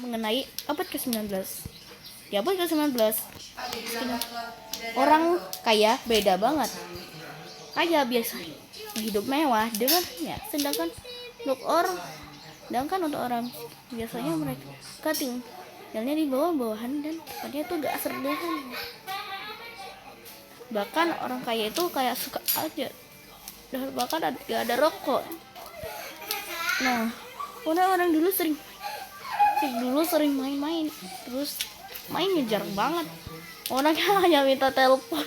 mengenai abad ke-19. Di abad ke-19 orang kaya beda banget. Kaya biasa hidup mewah dengan ya, sedangkan untuk orang biasanya mereka tinggalnya di bawah-bawahan dan tempatnya itu gak sederhana. Bahkan orang kaya itu kayak suka aja, bahkan gak ada rokok. Nah, orang dulu sering main-main, terus mainnya jarang banget. Orangnya hanya minta telepon.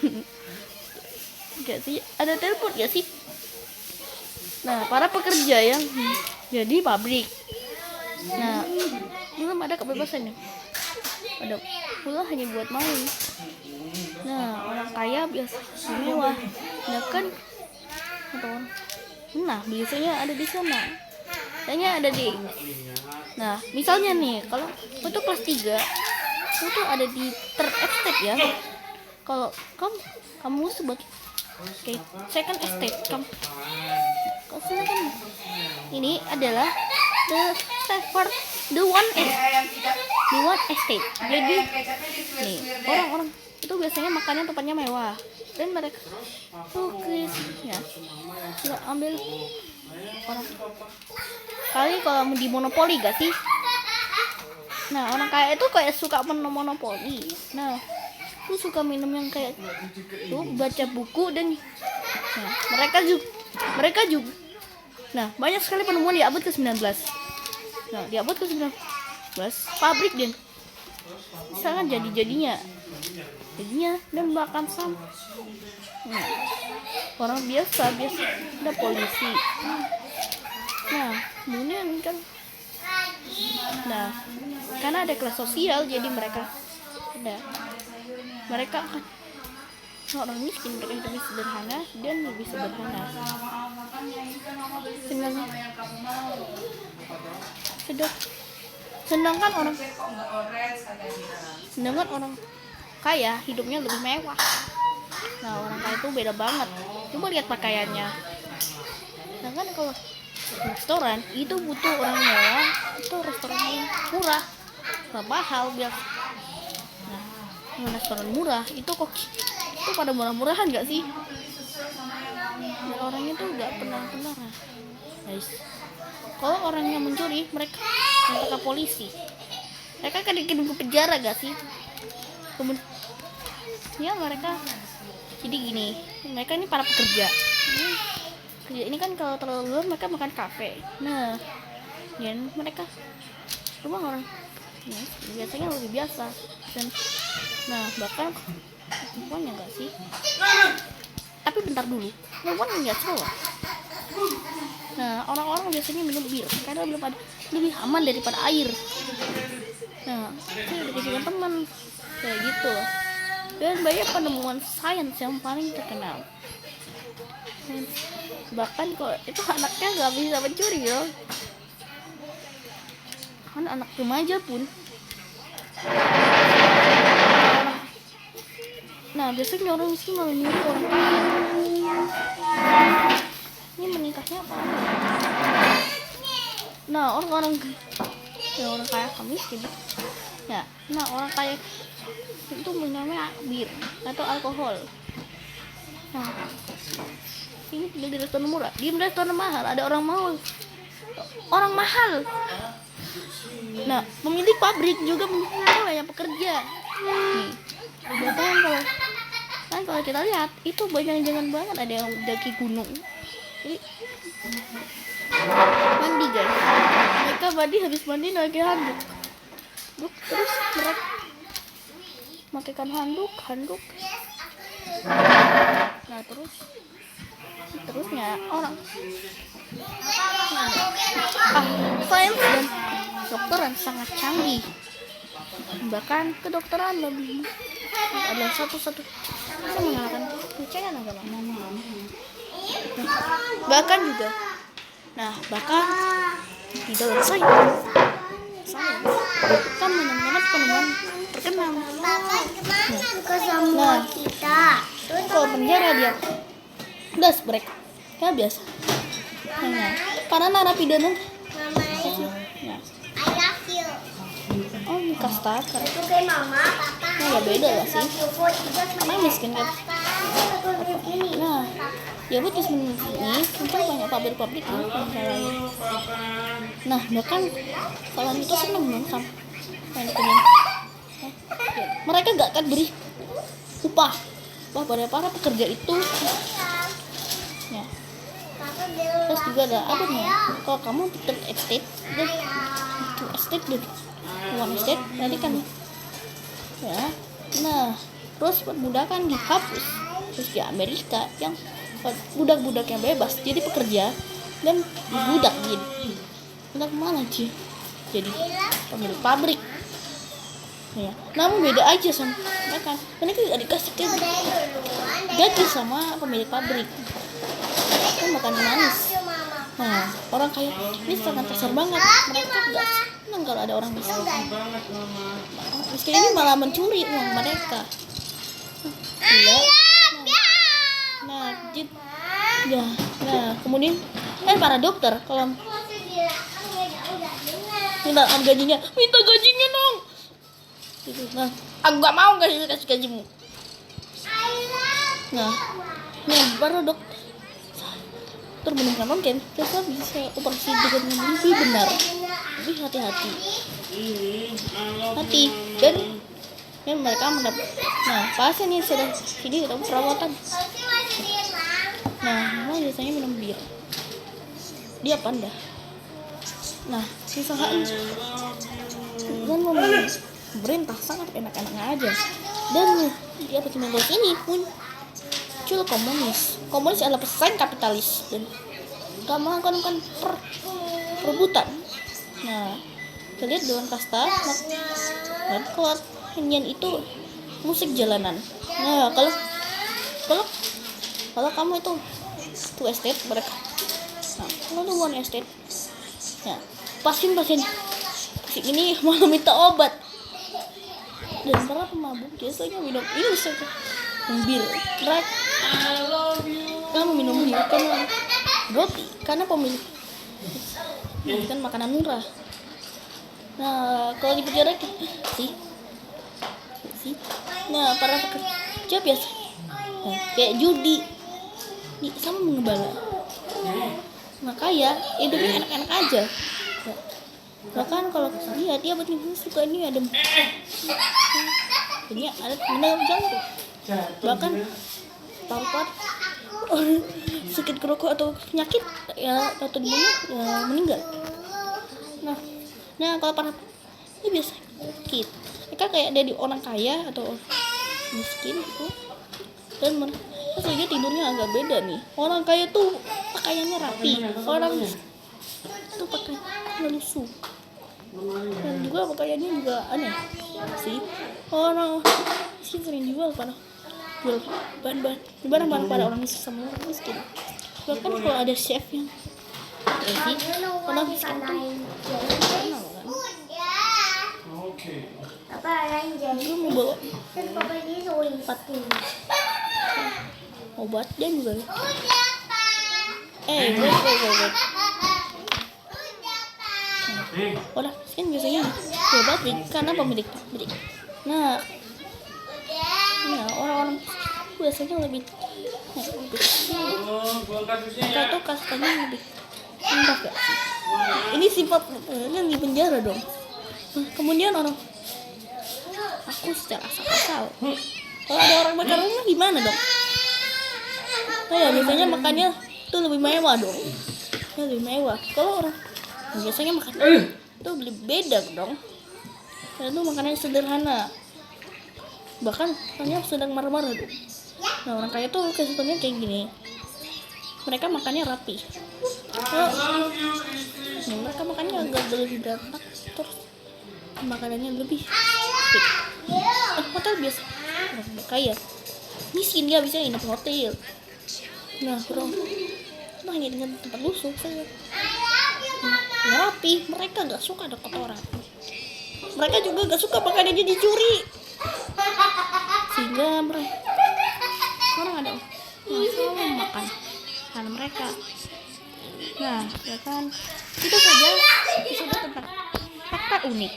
Gak sih? Ada telepon gak sih? Nah, para pekerja yang jadi pabrik. Nah, belum ada kebebasan ya. Ada pula hanya buat main. Nah, orang kaya biasa mewah. Nah, biasanya ada di sana. Nah, misalnya nih, kalau untuk kelas 3 itu ada di third estate ya. Kalau kamu sebagai second estate, kan ini adalah the one estate. Jadi nih, orang-orang itu biasanya makannya tempatnya mewah dan mereka ya nggak ambil orang kali kalau di monopoli gak sih? Nah, orang kaya itu kayak suka monopoli. Nah, aku suka minum yang kayak tuh, baca buku dan nah, mereka juga nah, banyak sekali penemuan di abad ke-19. Nah, di abad ke-19 pabrik dan sangat jadinya dan bahkan nah, orang biasa ada polisi. Nah, kemudian kan karena ada kelas sosial, jadi mereka kan orang miskin, mereka hidup sederhana dan lebih sederhana. Sedangkan orang kaya hidupnya lebih mewah. Nah, orang kaya itu beda banget. Coba lihat pakaiannya. Sedangkan kalau restoran itu butuh orang mewah, itu restoran yang murah, nggak mahal biar. Nah, restoran murah itu kok itu pada murah-murahan nggak sih? Dan orangnya tuh nggak pernah guys. Kalau orangnya mencuri, mereka ke polisi, mereka kan dikirim ke penjara gak sih? Kemudian ya mereka jadi gini, mereka ini para pekerja ini kan kalau terlalu luar mereka makan kafe. Nah, ya mereka rumah orang ya, biasanya lebih biasa dan nah bahkan semuanya enggak sih, tapi bentar dulu perempuan enggak cowok. Nah, orang-orang biasanya minum bir karena lebih aman daripada air. Nah, saya udah kesukaan teman kayak gitu. Dan banyak penemuan sains yang paling terkenal. Bahkan kalau itu anaknya nggak bisa mencuri loh, kan anak remaja pun. Nah, biasanya orang miskin malah nyuri orang kaya. Ini menikahnya apa? Nah, orang kaya ke miskin ya. Nah, orang kaya itu minumnya bir atau alkohol. Nah, ini di restoran murah, di restoran mahal ada orang mahal. Nah, pemilik pabrik juga banyak pekerja. Nih, kalau kita lihat itu banyak jangan banget ada yang daki gunung. Jadi, mandi guys, mereka habis mandi pakai handuk. Terus mereka makaikan handuk. Nah, terusnya orang sains dan kedokteran sangat canggih. Bahkan kedokteran lebih adalah satu-satu bisa mengalahkan kepercayaan agama. Bahkan di dalam sains kan menemukan penemuan terkenal. Nah, kalau penjara dia gas break ya biasa. Nah, para narapidana kasta kan. Nah ya beda lah sih, emang miskin kan. Nah ya advertisement ini muncul banyak pabrik-pabrik kan masalahnya. Nah bahkan kalian itu seneng dong sama yang dikunin. Mereka gak akan beri upah pada para pekerja itu ya. Terus juga ada apa nih, kalau kamu third estate dan two estate dan one estate tadi kan ya. Nah terus perbudakan dihapus. Terus di Amerika yang budak-budak yang bebas jadi pekerja dan budak budak mana sih jadi pemilik pabrik ya. Namun beda aja sama mereka gak dikasih gaji sama pemilik pabrik kan, makan manis. Nah orang kaya ini sangat kasar banget, mereka gak senang kalau ada orang miskin. Miskin ini malah mencuri uang mereka. Iya. Nah kemudian para dokter kalau minta gajinya dong gitu. Nah aku gak mau kasih gajimu. Nah para dokter menemukan mungkin kita bisa operasi dengan lebih benar, lebih hati-hati dan mereka mendapat. Nah pasien yang sudah ini dalam perawatan. Nah memang biasanya minum bir, dia panda. Nah misalkan dan pemerintah sangat enak-enak aja, dan di atas ini muncul komunis adalah pesaing kapitalis dan gak melakukan perebutan. Nah kita lihat dewan kasta dan keluarnya itu musik jalanan. Nah kalau kamu itu two estate mereka, nah kalau itu one estate ya pasien ini malah minta obat. Dan para pemabuk biasanya minum ini bisa bir. Kamu minum bir karena roti, karena pemilik kan makanan murah. Nah kalau di penjara sih nah para pekerja biasa kayak judi sama mengembala. Nah kaya hidupnya enak-enak aja. Bahkan kalau dia betul suka ini ada jantung, bahkan paru-paru sakit kerokok atau penyakit ya atau dibunuh ya meninggal. Nah kalau para ini biasa sakit mereka kayak dari orang kaya atau miskin gitu, dan mereka dia tidurnya agak beda nih. Orang kaya tuh pakaiannya rapi, orang tuh pakai lusuh, dan juga pakaiannya juga aneh sih. Orang sih sering jual barang-barang pada orang miskin sama orang miskin. Bahkan kalau ada chef yang orang miskin tuh dia mau bawa obat dan juga buat orang miskin biasanya obat karena pemilik pabrik. Nah orang-orang biasanya lebih mereka tuh kastanya lebih rendah gak sih? Ini sifat yang di penjara dong. Kemudian orang aku secara asal kalau ada orang bakar rumah gimana dong? Ya biasanya makannya tuh lebih mewah dong, lebih mewah. Kalau orang biasanya makan tuh lebih beda dong, itu makanannya sederhana, bahkan hanya sedang marah-marah dong. Nah orang kaya tuh kesukaannya kayak gini, mereka makannya rapi. Mereka makannya agak lebih berantak, terus makanannya lebih fit. Hotel biasa orang kaya miskin dia bisa nginep hotel. Nah hanya dengan tempat lusuh saya rapi. Mereka gak suka ada kotoran, mereka juga gak suka makanannya dicuri, sehingga orang ada masalah makan karena mereka. Nah ya kan itu saja episode tentang fakta unik.